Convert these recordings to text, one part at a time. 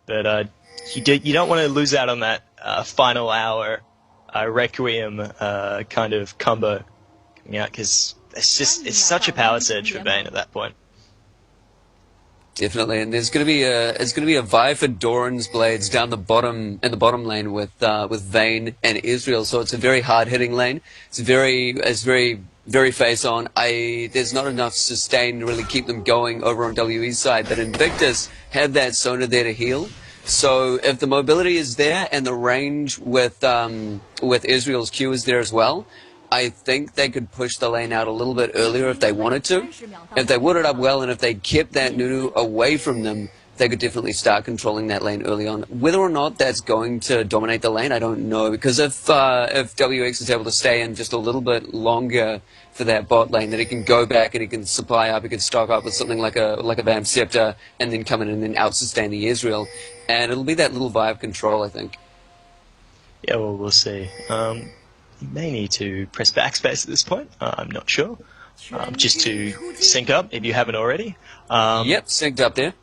but you don't want to lose out on that final hour Requiem kind of combo coming out, because it's such a power surge for Vayne at that point. Definitely, and there's going to be a vie for Doran's blades down the bottom in the bottom lane with Vayne and Israel. So it's a very hard hitting lane. It's very face on. There's not enough sustain to really keep them going over on WE's side. But Invictus have that Sona there to heal. So if the mobility is there and the range with Israel's Q is there as well, I think they could push the lane out a little bit earlier if they wanted to. If they would it up well, and if they kept that Nunu away from them, they could definitely start controlling that lane early on. Whether or not that's going to dominate the lane, I don't know. Because if WX is able to stay in just a little bit longer for that bot lane, then he can go back and he can supply up, he can stock up with something like a Bam Scepter, and then come in and then out-sustain the Israel. And it'll be that little vibe control, I think. Yeah, well, we'll see. You may need to press backspace at this point. I'm not sure. Just to sync up, if you haven't already. Yep, synced up there.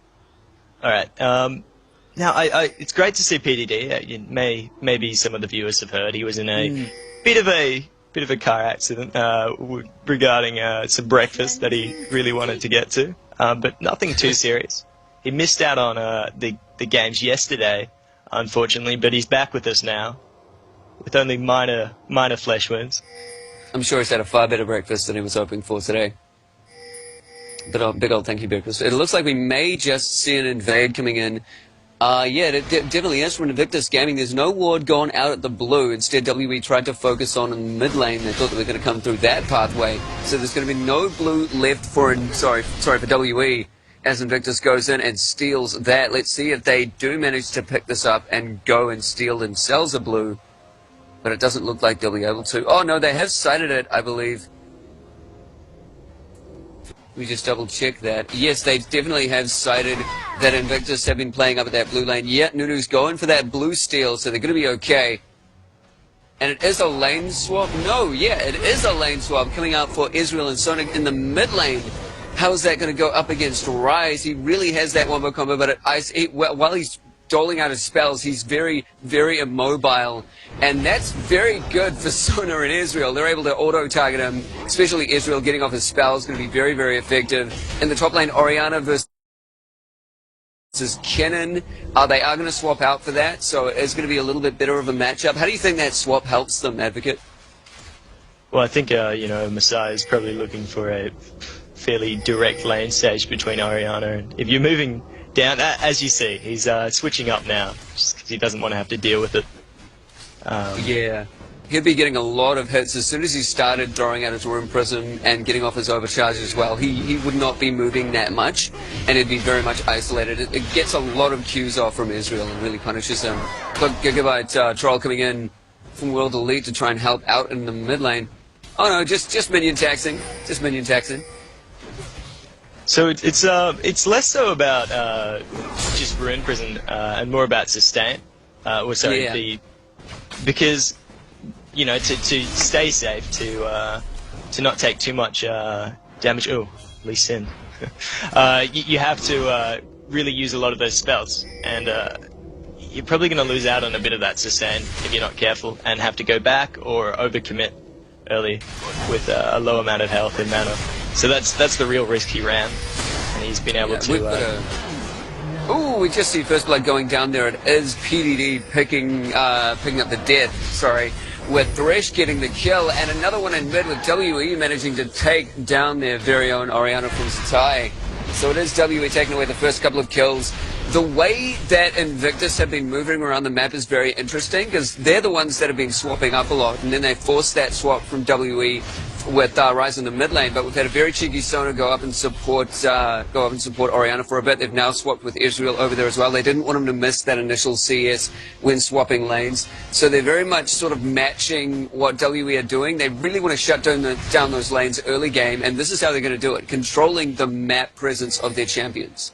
All right. Now, it's great to see PDD. Maybe some of the viewers have heard he was in a bit of a car accident regarding some breakfast that he really wanted to get to, but nothing too serious. He missed out on the games yesterday, unfortunately, but he's back with us now, with only minor flesh wounds. I'm sure he's had a far better breakfast than he was hoping for today. But big old thank you, breakfast. It looks like we may just see an invade coming in. Yeah, it definitely is from Invictus Gaming. There's no ward gone out at the blue. Instead, WE tried to focus on in the mid lane. They thought they were going to come through that pathway. So there's going to be no blue left for WE as Invictus goes in and steals that. Let's see if they do manage to pick this up and go and steal themselves a blue. But it doesn't look like they'll be able to. Oh, no, they have sighted it, I believe. We just double-check that. Yes, they definitely have sighted that Invictus have been playing up at that blue lane. Yeah, Nunu's going for that blue steal, so they're going to be okay. And it is a lane swap? No, yeah, it is a lane swap coming out for Israel and Sonic in the mid lane. How is that going to go up against Rise? He really has that wombo combo, but while he's doling out his spells, he's very, very immobile, and that's very good for Sona and Israel. They're able to auto-target him, especially Israel getting off his spells, going to be very, very effective. In the top lane, Orianna versus Kennen, they are going to swap out for that, so it's going to be a little bit better of a matchup. How do you think that swap helps them, Advocate? Well, I think, Masai is probably looking for a fairly direct lane stage between Orianna, and if you're moving down, as you see, he's switching up now, just because he doesn't want to have to deal with it. Yeah. He'll be getting a lot of hits. As soon as he started throwing out his Room Prism and getting off his overcharge as well, he would not be moving that much, and he'd be very much isolated. It gets a lot of Qs off from Israel and really punishes him. Look, Gigabyte Troll coming in from World Elite to try and help out in the mid lane. Oh no, just minion taxing. Just minion taxing. So it's less so about just Rune Prison and more about sustain. Because to stay safe, to not take too much damage. Oh, Lee Sin. You have to really use a lot of those spells, and you're probably going to lose out on a bit of that sustain if you're not careful, and have to go back or overcommit early with a low amount of health and mana. So that's the real risk he ran, and he's been able to. Ooh, we just see First Blood going down there. It is PDD picking up the death. Sorry, with Thresh getting the kill, and another one in mid with WE managing to take down their very own Orianna from Satai. So it is WE taking away the first couple of kills. The way that Invictus have been moving around the map is very interesting, because they're the ones that have been swapping up a lot, and then they forced that swap from WE with Rise in the mid lane. But we've had a very cheeky Sona go up and support Orianna for a bit. They've now swapped with Israel over there as well. They didn't want him to miss that initial CS when swapping lanes, so they're very much sort of matching what WE are doing. They really want to shut down those lanes early game, and this is how they're going to do it, controlling the map presence of their champions.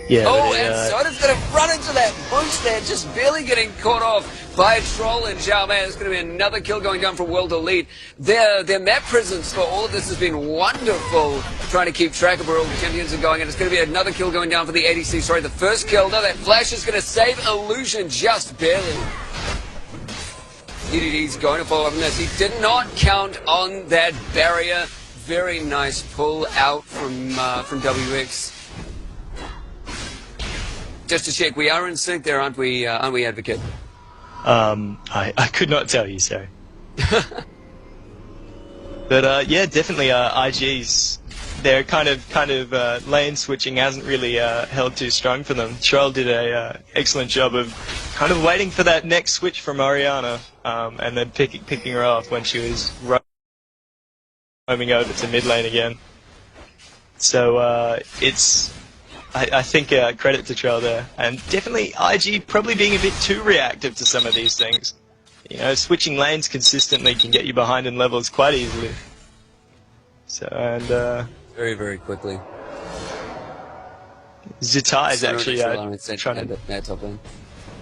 Yeah, and Soda's going to run into that close there, just barely getting caught off by a troll in Xiao Mei. There's going to be another kill going down for World Elite. Their map presence for all of this has been wonderful, trying to keep track of where all the champions are going, and it's going to be another kill going down for the ADC. Sorry, the first kill. No, that flash is going to save Illusion just barely. EDD's going to follow up on this. He did not count on that barrier. Very nice pull out from WX. Just to check, we are in sync there, aren't we, Advocate? I could not tell you, sorry. But yeah, definitely IG's their kind of lane switching hasn't really held too strong for them. Troll did a excellent job of kind of waiting for that next switch from Oriana, and then picking her off when she was roaming over to mid lane again. So it's I think credit to Troll there, and definitely IG probably being a bit too reactive to some of these things. You know, switching lanes consistently can get you behind in levels quite easily. So, and very, very quickly. Zitai is actually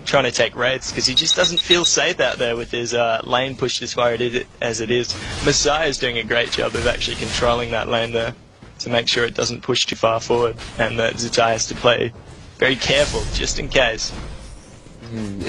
trying to take raids because he just doesn't feel safe out there with his lane pushed as far as it is. Messiah is doing a great job of actually controlling that lane there to make sure it doesn't push too far forward, and that Zitai has to play very careful just in case.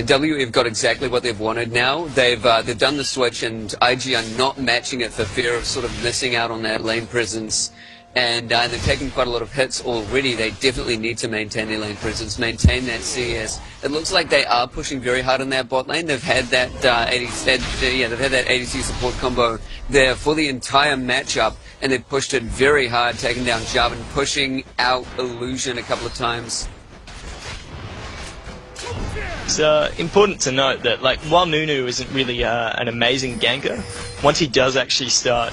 W have got exactly what they've wanted now. They've done the switch, and IG are not matching it for fear of sort of missing out on that lane presence. And they've taken quite a lot of hits already. They definitely need to maintain their lane presence, maintain that CS. It looks like they are pushing very hard in that bot lane. They've had that ADC support combo there for the entire matchup, and they've pushed it very hard, taking down Jarvan, pushing out Illusion a couple of times. It's important to note that, like, while Nunu isn't really an amazing ganker, once he does actually start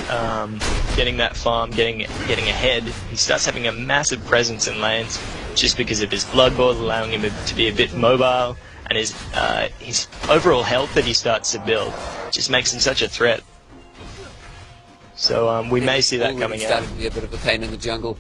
getting that farm, getting ahead, he starts having a massive presence in lanes just because of his blood ball, allowing him to be a bit mobile, and his overall health that he starts to build just makes him such a threat. So we may see that coming out. Starting to be a bit of a pain in the jungle.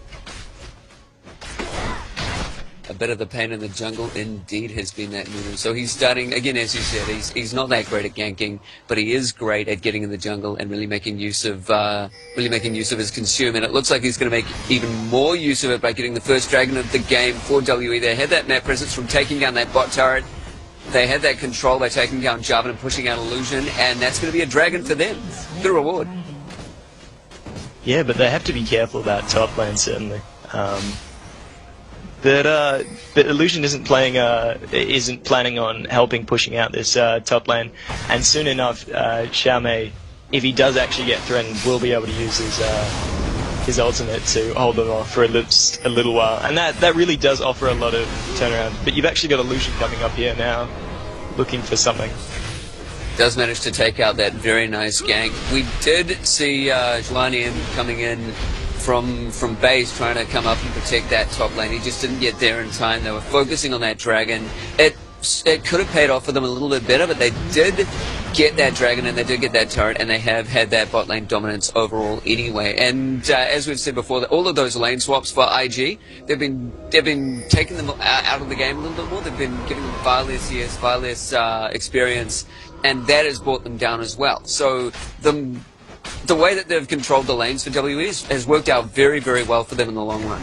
A bit of the pain in the jungle indeed has been that Nunu. So he's starting, again, as you said, he's not that great at ganking, but he is great at getting in the jungle and really making use of his consume. And it looks like he's going to make even more use of it by getting the first dragon of the game for WE. They had that map presence from taking down that bot turret. They had that control by taking down Jarvan and pushing out Illusion, and that's going to be a dragon for them. Good reward. Yeah, but they have to be careful about top lane, certainly. But Illusion isn't planning on helping pushing out this top lane, and soon enough, Xiao Mei, if he does actually get threatened, will be able to use his ultimate to hold them off for a little while, and that really does offer a lot of turnaround. But you've actually got Illusion coming up here now, looking for something. Does manage to take out that very nice gank. We did see Zhuanian coming in from base, trying to come up and protect that top lane. He just didn't get there in time. They were focusing on that dragon. It could have paid off for them a little bit better, but they did get that dragon and they did get that turret, and they have had that bot lane dominance overall anyway. And as we've said before, all of those lane swaps for IG, they've been taking them out of the game a little bit more. They've been giving them far less CS, far less experience, and that has brought them down as well. So the way that they've controlled the lanes for WE has worked out very, very well for them in the long run.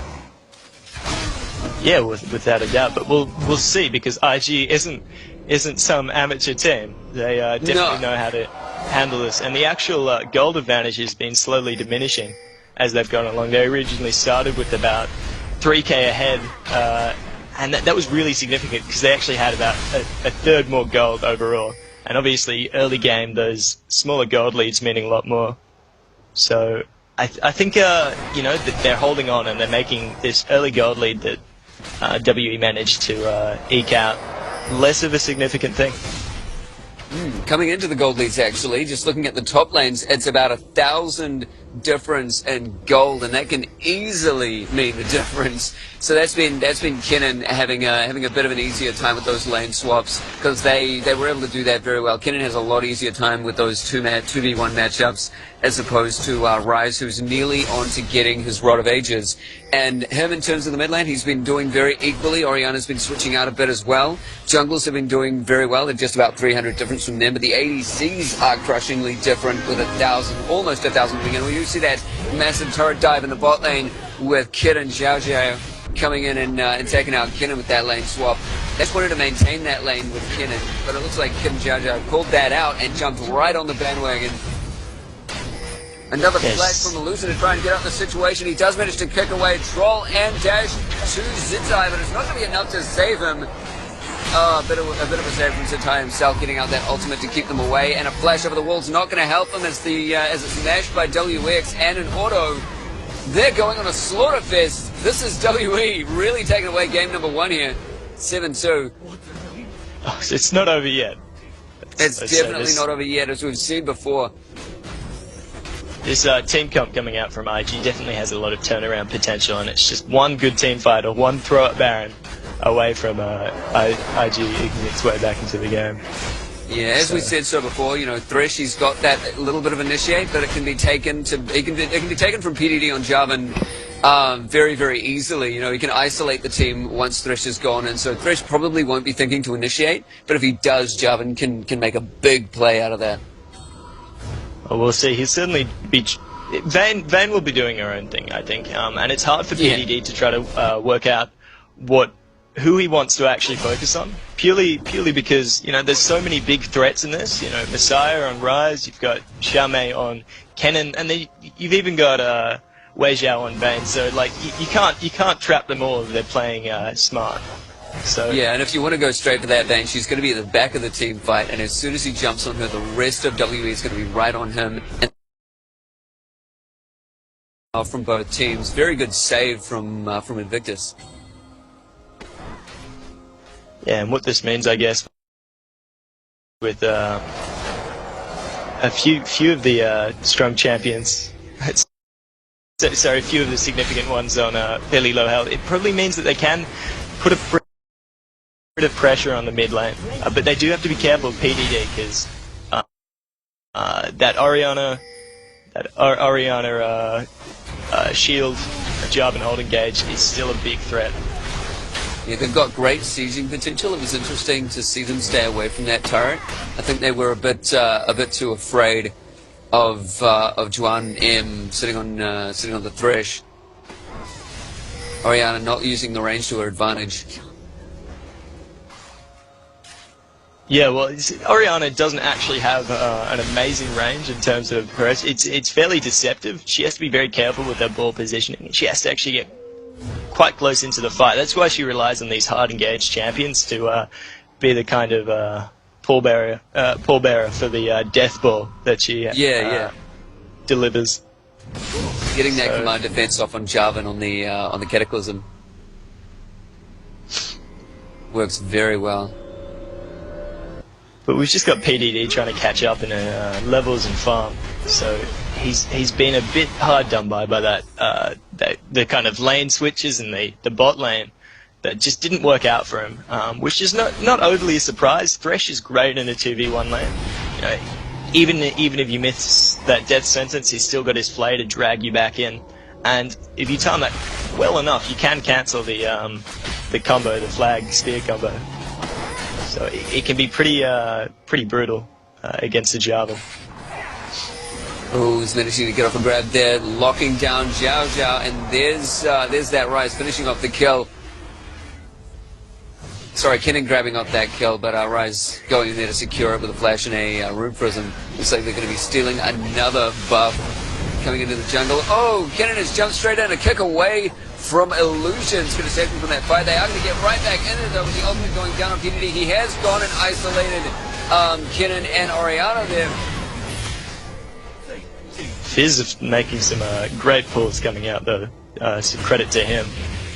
Yeah, without a doubt. But we'll see, because IG isn't some amateur team. They definitely know how to handle this. And the actual gold advantage has been slowly diminishing as they've gone along. They originally started with about 3k ahead, and that was really significant because they actually had about a third more gold overall. And obviously, early game, those smaller gold leads meaning a lot more. So I think that they're holding on, and they're making this early gold lead that WE managed to eke out less of a significant thing. Coming into the gold leads, actually, just looking at the top lanes, it's about 1,000 difference in gold, and that can easily mean the difference So that's been Kennen having a bit of an easier time with those lane swaps, because they were able to do that very well. Kennen has a lot easier time with those 2v1 matchups as opposed to Rise, who's nearly on to getting his Rod of Ages. And him, in terms of the mid lane, he's been doing very equally. Oriana's been switching out a bit as well. Junglers have been doing very well. They're just about 300 difference from them, but the ADCs are crushingly different with almost 1,000 moving in. We do see that massive turret dive in the bot lane with Kid and Xiao Xiao coming in and taking out Kennen with that lane swap. They just wanted to maintain that lane with Kennen, but it looks like Kid and Xiao Xiao called that out and jumped right on the bandwagon. Another flag from Illusion to try and get out the situation. He does manage to kick away Troll and dash to Zitai, but it's not going to be enough to save him. A bit of a save from Zitai himself, getting out that ultimate to keep them away, and a flash over the wall's not going to help him as it's mashed by WX and an auto. They're going on a slaughterfest. This is WE really taking away game number 1 here. 7-2. Oh, it's not over yet. It's definitely not over yet, as we've seen before. This team comp coming out from IG definitely has a lot of turnaround potential, and it's just one good team fight or one throw at Baron away from IG eking its way back into the game. Yeah, as we said so before, you know, Thresh, he's got that little bit of initiate, but it can be taken from PDD on Jarvan very, very easily. You know, he can isolate the team once Thresh is gone, and so Thresh probably won't be thinking to initiate, but if he does, Jarvan can make a big play out of that. Well, we'll see. He'll certainly be... Vayne will be doing her own thing, I think, and it's hard for PDD to try to work out who he wants to actually focus on, purely because, you know, there's so many big threats in this. You know, Messiah on Rise, you've got Xiaomei on Kennen, and then you've even got Wei Xiao on Vayne. So like you can't trap them all if they're playing smart. So yeah, and if you want to go straight for that Vayne, she's going to be at the back of the team fight, and as soon as he jumps on her, the rest of WE is going to be right on him. And from both teams, very good save from Invictus. Yeah, and what this means, I guess, with a few of the strong champions, sorry, a few of the significant ones on fairly low health, it probably means that they can put a bit of pressure on the mid lane, but they do have to be careful of PDD because that Oriana shield, Jarvan hold engage is still a big threat. Yeah, they've got great sieging potential. It was interesting to see them stay away from that turret. I think they were a bit too afraid of Juan M sitting on the Thresh. Oriana not using the range to her advantage. Yeah, well, Oriana doesn't actually have an amazing range in terms of her. It's fairly deceptive. She has to be very careful with her ball positioning. She has to actually get quite close into the fight. That's why she relies on these hard engaged champions to be the kind of pallbearer for the death ball that she delivers. Getting that command defense off on Jarvan on the Cataclysm works very well. But we've just got PDD trying to catch up in levels and farm, so he's been a bit hard done by that the kind of lane switches and the bot lane that just didn't work out for him, which is not overly a surprise. Thresh is great in a 2v1 lane. You know, even if you miss that death sentence, he's still got his flay to drag you back in, and if you time that well enough, you can cancel the combo, the flag spear combo. So it can be pretty brutal against the Jarvan. Oh, he's managing to get off a grab there, locking down Xiao Xiao, and there's that Rise finishing off the kill. Sorry, Kennen grabbing off that kill, but Rise going in there to secure it with a flash and a Rune Prism. Looks like they're going to be stealing another buff coming into the jungle. Oh, Kennen has jumped straight in, a kick away from Illusion. It's going to save him from that fight. They are going to get right back in it, though, with the ultimate going down on PDD. He has gone and isolated Kennen and Oriana there. Fizz making some great pulls coming out, though. Some credit to him.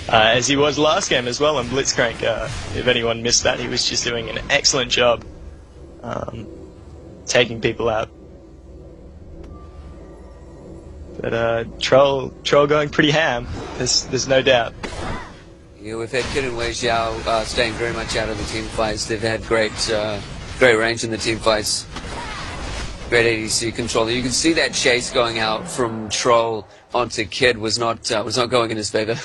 As he was last game as well on Blitzcrank. If anyone missed that, he was just doing an excellent job taking people out. But Troll going pretty ham. There's no doubt. Yeah, we've had Kid and Wei Xiao staying very much out of the team fights. They've had great range in the team fights. Great ADC control. You can see that chase going out from Troll onto Kid was not going in his favor.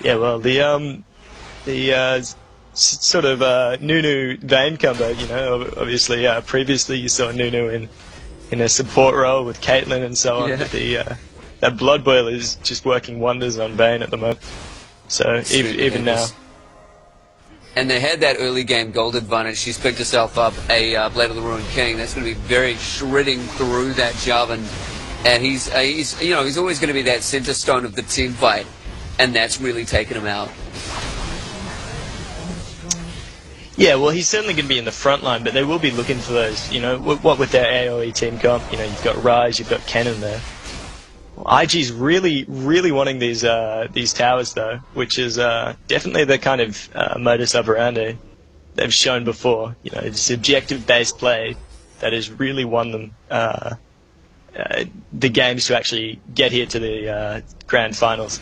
Yeah, well, the sort of Nunu Vayne combo, you know, obviously previously you saw Nunu in a support role with Caitlyn and so on, Yeah. but that Blood Boil is just working wonders on Vayne at the moment. So even now. And they had that early game gold advantage. She's picked herself up a Blade of the Ruined King. That's going to be very shredding through that Jarvan. And he's always going to be that center stone of the team fight. And that's really taken him out. Yeah, well, he's certainly going to be in the front line, but they will be looking for those, you know, what with their AoE team comp, you know, you've got Ryze, you've got Kennen there. Well, IG's really, really wanting these towers, though, which is definitely the kind of modus operandi they've shown before. You know, it's objective-based play that has really won them the games to actually get here to the grand finals.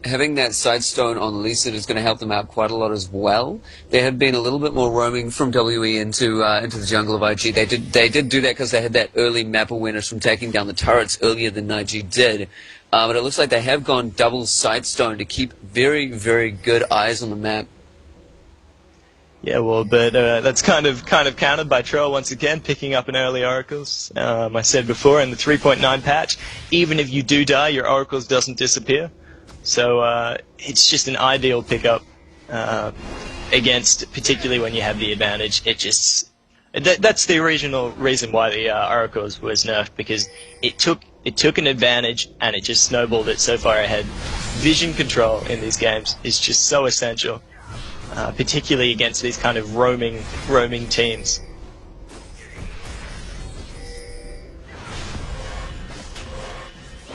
Having that side stone on Lisa is going to help them out quite a lot as well. They have been a little bit more roaming from WE into the jungle of IG. They did do that because they had that early map awareness from taking down the turrets earlier than IG did. But it looks like they have gone double side stone to keep very, very good eyes on the map. Yeah, well, but that's kind of countered by Troll once again, picking up an early Oracles. I said before in the 3.9 patch, even if you do die, your Oracles doesn't disappear. So it's just an ideal pickup against, particularly when you have the advantage. That's the original reason why the Oracles was nerfed, because it took an advantage and it just snowballed it so far ahead. Vision control in these games is just so essential, particularly against these kind of roaming teams.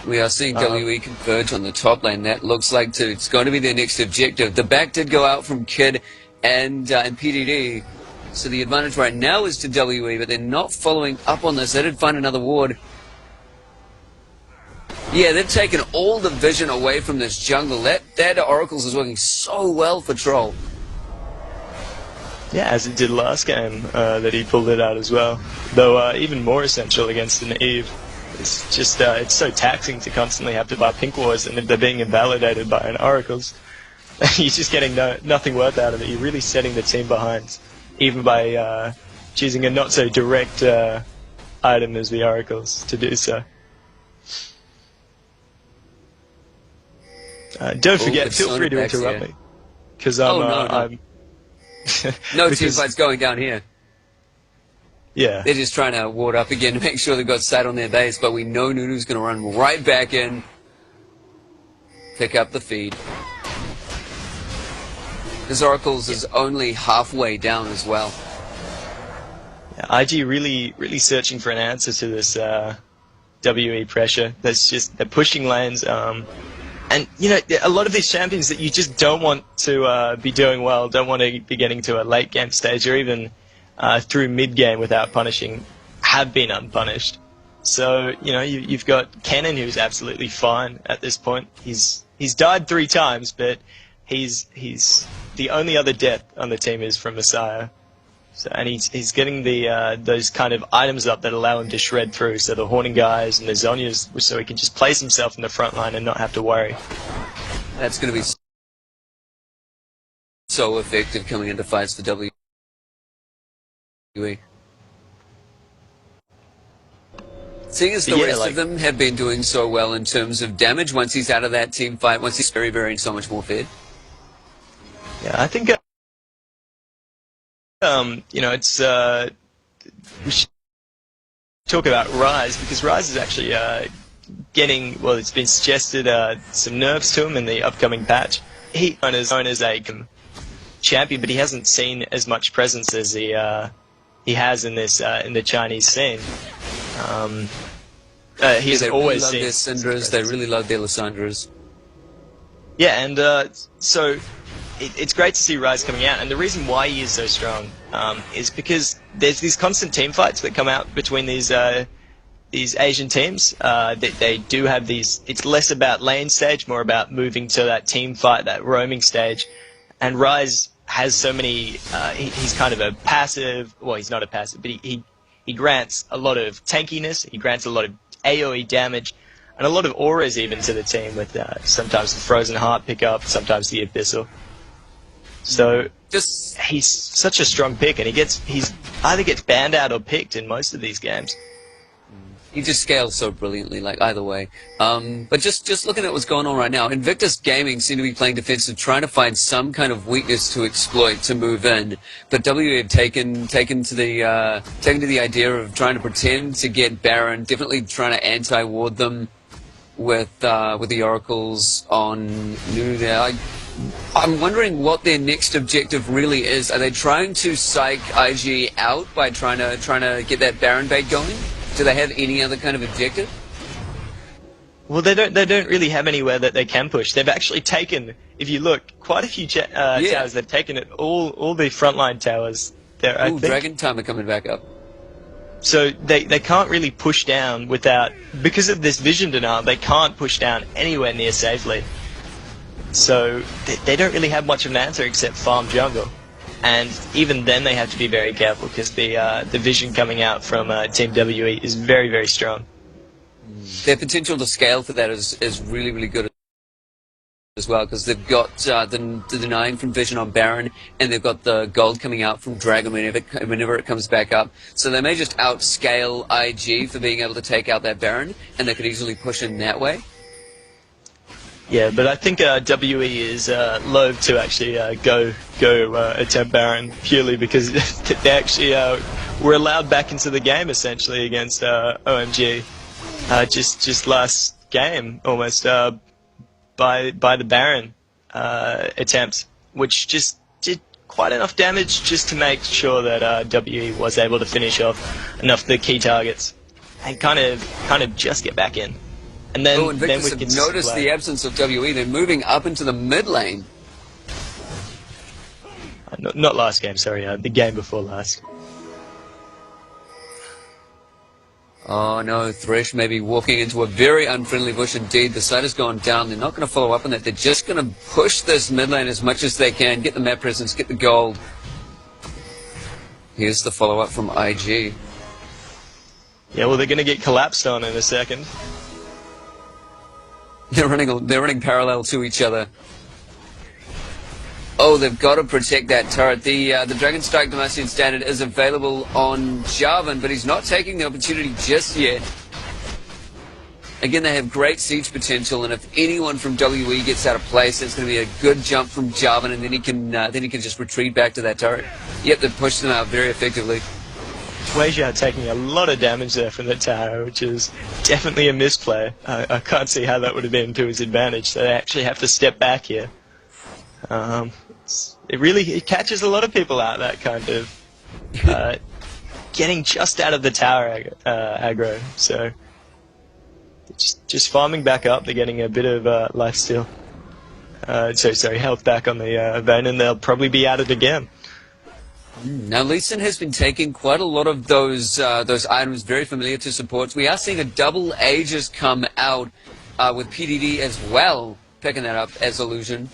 We are seeing WE converge on the top lane. That looks like it's going to be their next objective. The back did go out from Kid and PDD, so the advantage right now is to WE, but they're not following up on this. They did find another ward. Yeah, they've taken all the vision away from this jungle. That Oracles is working so well for Troll. Yeah, as it did last game, that he pulled it out as well. Though even more essential against an Eve. It's just, it's so taxing to constantly have to buy pink wars, and if they're being invalidated by an Oracles, you're just getting nothing worth out of it. You're really setting the team behind, even by choosing a not-so-direct item as the Oracles to do so. Don't forget, feel free to interrupt me, because I'm... No team fights going down here. Yeah. They're just trying to ward up again to make sure they've got sight on their base, but we know Nunu's going to run right back in, pick up the feed. This Oracles is only halfway down as well. Yeah, IG really searching for an answer to this WE pressure. They're pushing lanes, and you know, a lot of these champions that you just don't want to be doing well, don't want to be getting to a late game stage or even through mid-game without punishing, have been unpunished. So, you know, you've got Kennen, who's absolutely fine at this point. He's died 3 times, but he's the only other death on the team is from Messiah. So, and he's getting those kind of items up that allow him to shred through. So the Horning guys and the Zhonya's, so he can just place himself in the front line and not have to worry. That's going to be so effective coming into fights for WE. Seeing as the rest of them have been doing so well in terms of damage, once he's out of that team fight, once he's very, very so much more fed. Yeah, I think you know, it's we should talk about Ryze, because Ryze is actually getting, well, it's been suggested some nerfs to him in the upcoming patch. He's known as a champion, but he hasn't seen as much presence as he has in this in the Chinese scene. He's always seen their Syndras. They really love their Lissandras. Yeah, and so it's great to see Ryze coming out, and the reason why he is so strong is because there's these constant team fights that come out between these these Asian teams, they do have these. It's less about lane stage, more about moving to that team fight, that roaming stage. And Rise has so many. He's kind of a passive. Well, he's not a passive, but he grants a lot of tankiness. He grants a lot of AoE damage, and a lot of auras even to the team with sometimes the Frozen Heart pickup, sometimes the Abyssal. So he's such a strong pick, and he's either gets banned out or picked in most of these games. He just scales so brilliantly, like, either way. But just looking at what's going on right now, Invictus Gaming seem to be playing defensive, trying to find some kind of weakness to exploit to move in. But WE have taken to the idea of trying to pretend to get Baron, definitely trying to anti-ward them with the Oracles on New there. I'm wondering what their next objective really is. Are they trying to psych IG out by trying to get that Baron bait going? Do they have any other kind of objective? Well, they don't really have anywhere that they can push. They've actually taken, if you look, quite a few towers. They've taken it, all the frontline towers. There, I think. Dragon Time are coming back up. So they can't really push down without, because of this vision denial, they can't push down anywhere near safely. So they don't really have much of an answer except farm jungle. And even then they have to be very careful because the vision coming out from Team WE is very, very strong. Their potential to scale for that is really, really good as well, because they've got the denying from vision on Baron, and they've got the gold coming out from Dragon whenever it comes back up. So they may just outscale IG for being able to take out that Baron, and they could easily push in that way. Yeah, but I think WE is loath to actually go attempt Baron purely because they actually were allowed back into the game essentially against OMG just last game almost by the Baron attempt, which just did quite enough damage just to make sure that WE was able to finish off enough of the key targets and kind of just get back in. And then, Invictus have noticed the absence of WE. They're moving up into the mid lane. Not last game, sorry. The game before last. Oh no, Thresh may be walking into a very unfriendly bush indeed. The side has gone down. They're not going to follow up on that. They're just going to push this mid lane as much as they can. Get the map presence, get the gold. Here's the follow-up from IG. Yeah, well, they're going to get collapsed on in a second. They're running parallel to each other. Oh, they've got to protect that turret. The Dragon Strike Demacian standard is available on Jarvan, but he's not taking the opportunity just yet. Again, they have great siege potential, and if anyone from WE gets out of place, it's going to be a good jump from Jarvan, and then he can just retreat back to that turret. Yep, they've pushed them out very effectively. Tuasia taking a lot of damage there from the tower, which is definitely a misplay. I can't see how that would have been to his advantage, so they actually have to step back here. It catches a lot of people out, that kind of getting just out of the tower aggro. So just farming back up, they're getting a bit of lifesteal. Health back on the vein, and they'll probably be at it again. Now, Lee Sin has been taking quite a lot of those items very familiar to supports. We are seeing a double Aegis come out with PDD as well, picking that up as Illusion.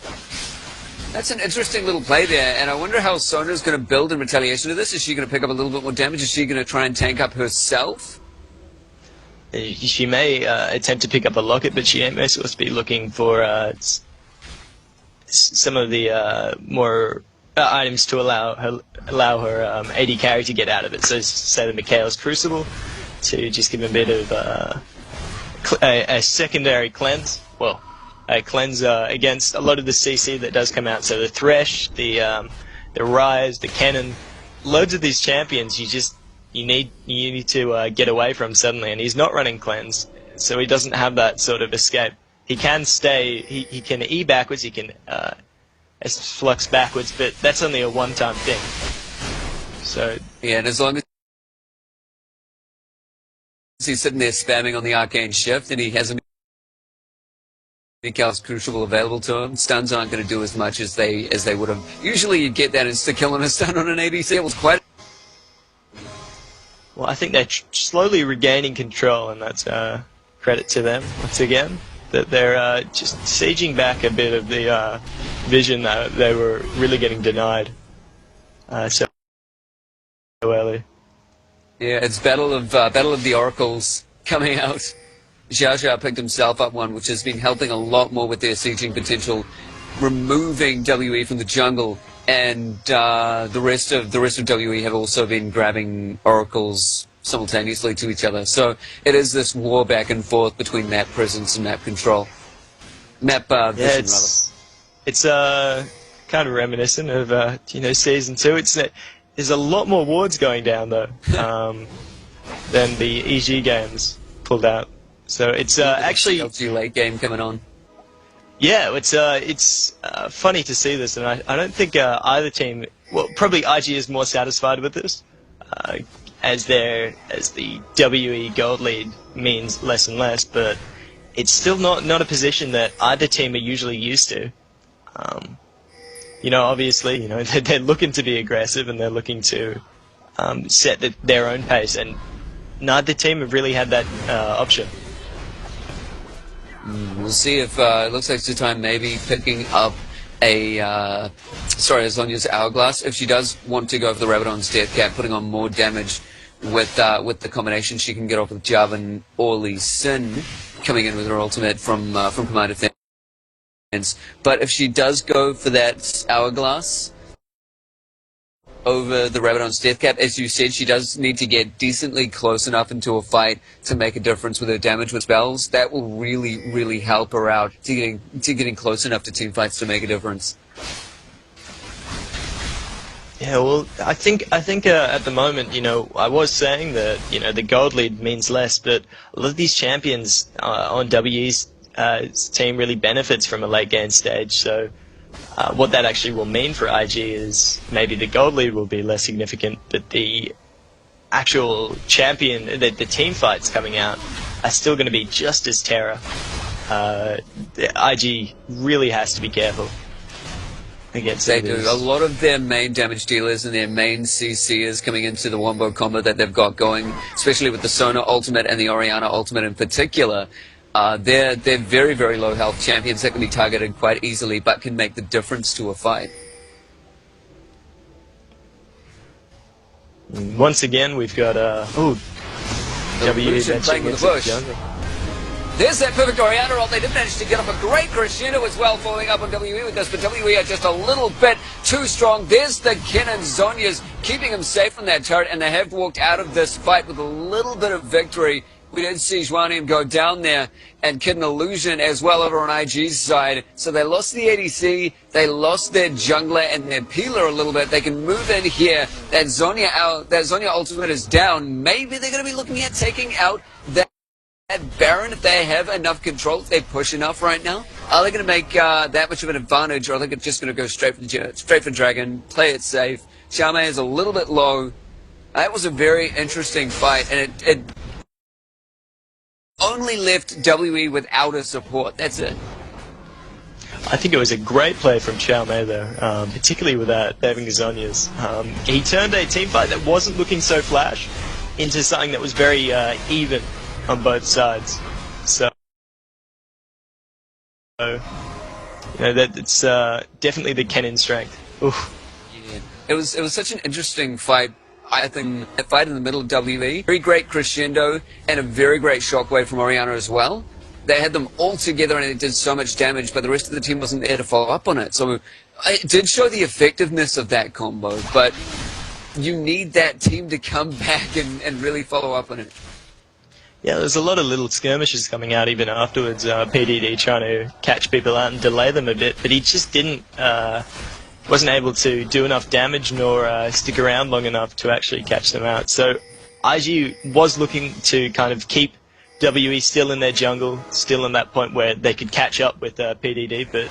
That's an interesting little play there, and I wonder how Sona's going to build in retaliation to this. Is she going to pick up a little bit more damage? Is she going to try and tank up herself? She may attempt to pick up a locket, but she may supposed to be looking for some of the more items to allow her AD carry to get out of it. So say the Mikhail's Crucible to just give him a bit of a secondary cleanse. Well, a cleanse against a lot of the CC that does come out. So the Thresh, the Rise, the Cannon, loads of these champions you need to get away from suddenly, and he's not running cleanse, so he doesn't have that sort of escape. He can stay. He can E backwards. He can flux backwards, but that's only a one-time thing. So yeah, and as long as he's sitting there spamming on the Arcane Shift and he hasn't Mikhail's Crucible available to him, stuns aren't going to do as much as they would have. Usually you'd get that insta-kill and a stun on an ADC. It was quite well, I think they're slowly regaining control, and that's credit to them once again. That they're just sieging back a bit of the vision that they were really getting denied so early. Yeah, it's Battle of the Oracles coming out. Xiao Xiao picked himself up one, which has been helping a lot more with their sieging potential, removing WE from the jungle, and the rest of WE have also been grabbing oracles simultaneously to each other. So it is this war back and forth between map presence and map control, map vision it's kind of reminiscent of season 2. There's a lot more wards going down though than the EG games pulled out. So it's actually LG late game coming on. Yeah, it's funny to see this, and I don't think either team. Well, probably IG is more satisfied with this, as the WE gold lead means less and less, but it's still not a position that either team are usually used to. Obviously, they're looking to be aggressive and they're looking to set their own pace, and neither team have really had that option. We'll see if it looks like Zutai may be picking up Zonya's Hourglass. If she does want to go for the Rabadon's Death Cap, putting on more damage with the combination she can get off with Jarvan or Lee Sin, coming in with her ultimate from Command Defense. But if she does go for that Hourglass over the Rabadon's Death Cap, as you said, she does need to get decently close enough into a fight to make a difference with her damage with spells. That will really, really help her out to getting close enough to team fights to make a difference. Yeah, well, I think at the moment, I was saying that the gold lead means less, but a lot of these champions on WE's team really benefits from a late game stage. So what that actually will mean for IG is maybe the gold lead will be less significant, but the actual champion, the team fights coming out are still going to be just as terror. IG really has to be careful against They do. A lot of their main damage dealers and their main CCers coming into the wombo combo that they've got going, especially with the Sona ultimate and the Orianna ultimate in particular. They're very, very low health champions that can be targeted quite easily, but can make the difference to a fight. Once again, we've got WE playing with the bush. There's that perfect Orianna ult. They did manage to get up a great crescendo as well, following up on WE with this, but WE are just a little bit too strong. There's the Kin and Zonya's keeping him safe from that turret, and they have walked out of this fight with a little bit of victory. We did see Zhuanium go down there and Kid an Illusion as well over on IG's side. So they lost the ADC, they lost their jungler and their peeler a little bit. They can move in here. That Zonya ultimate is down. Maybe they're going to be looking at taking out that Baron if they have enough control, if they push enough right now. Are they going to make that much of an advantage, or are they just going to go straight for Dragon, play it safe? Xiaomei is a little bit low. That was a very interesting fight, and it only left WE without a support. That's it. I think it was a great play from Xiaomei though, particularly with that having Zonya's. He turned a team fight that wasn't looking so flash into something that was very even on both sides. So, that's definitely the Kennen strength. Oof. Yeah. It was such an interesting fight. I think a fight in the middle of WE, very great crescendo and a very great shockwave from Orianna as well. They had them all together and it did so much damage, but the rest of the team wasn't there to follow up on it. So it did show the effectiveness of that combo, but you need that team to come back and really follow up on it. Yeah, there's a lot of little skirmishes coming out even afterwards. PDD trying to catch people out and delay them a bit, but he just wasn't able to do enough damage nor stick around long enough to actually catch them out. So IG was looking to kind of keep WE still in their jungle, still in that point where they could catch up with PDD, but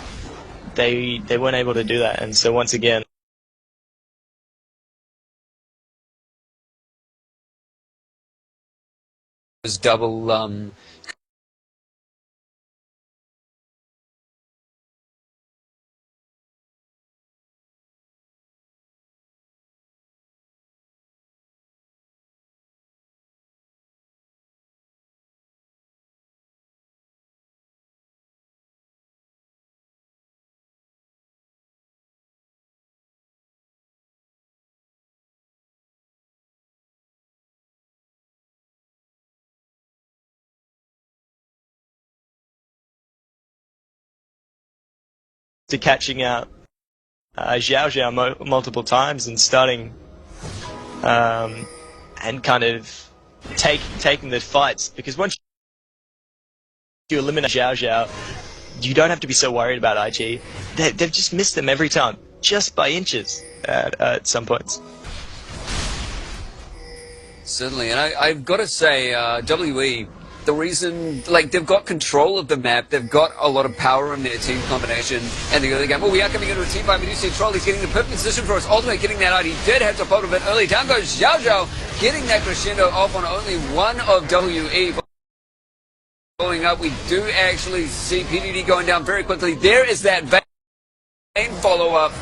they weren't able to do that. And so once again, It was double to catching out Xiao Xiao multiple times and starting and kind of taking the fights, because once you eliminate Xiao Xiao, you don't have to be so worried about IG. They've just missed them every time, just by inches at some points. Certainly, and I've got to say, WE, the reason, like, they've got control of the map, they've got a lot of power in their team combination, and they're going, well, we are coming into a team fight, but you see Troll, he's getting the perfect position for his ultimate, getting that out. He did have to pop a bit early. Down goes Xiao Zhao, getting that crescendo off on only one of WE. Following up, we do actually see PDD going down very quickly. There is that Vayne follow-up.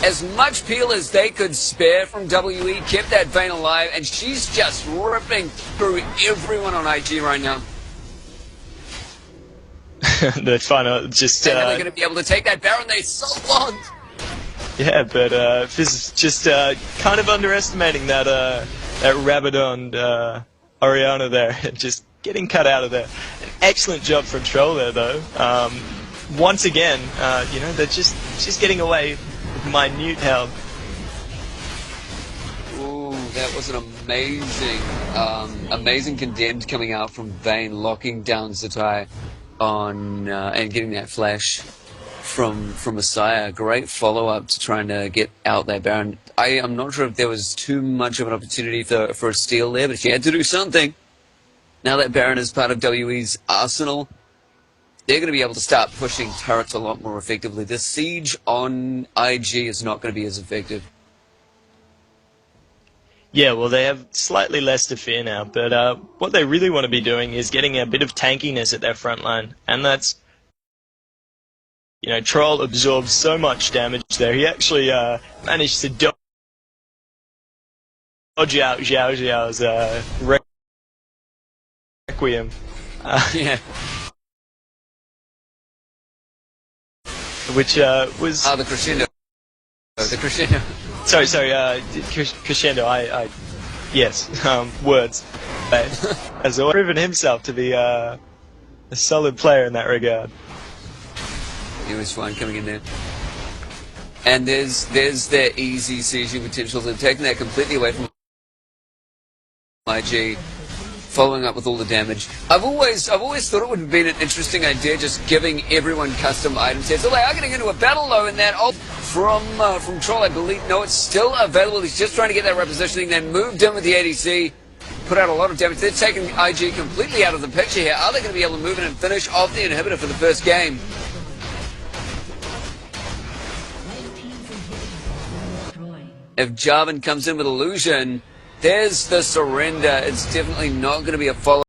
As much peel as they could spare from WE kept that Vayne alive, and she's just ripping through everyone on IG right now. The final just. And they're going to be able to take that Baron. They so long. Yeah, but Fizz just kind of underestimating that Rabadon Oriana there, just getting cut out of there. An excellent job from Troll there, though. Once again, you know, they're just getting away with minute health. Ooh, that was an amazing condemned coming out from Vayne, locking down Zatai on and getting that flash from Messiah. Great follow-up to trying to get out that Baron. I am not sure if there was too much of an opportunity for a steal there, but she had to do something. Now that Baron is part of WE's arsenal, they're going to be able to start pushing turrets a lot more effectively. The siege on IG is not going to be as effective. Yeah, well, they have slightly less to fear now, but what they really want to be doing is getting a bit of tankiness at their front line, and that's, you know, Troll absorbed so much damage there. He actually managed to dodge out Xiao Xiao's Requiem. Yeah. Which was... the crescendo. The crescendo. Sorry, crescendo, yes, words. Has proven himself to be a solid player in that regard. He was fine coming in there. And there's their easy sieging potential. They're taking that completely away from IG, following up with all the damage. I've always thought it would have been an interesting idea, just giving everyone custom item sets. So they are getting into a battle though, in that ult from Troll, I believe. No, it's still available. He's just trying to get that repositioning. Then moved in with the ADC, put out a lot of damage. They're taking IG completely out of the picture here. Are they going to be able to move in and finish off the inhibitor for the first game? If Jarvan comes in with Illusion, there's the surrender. It's definitely not going to be a follow.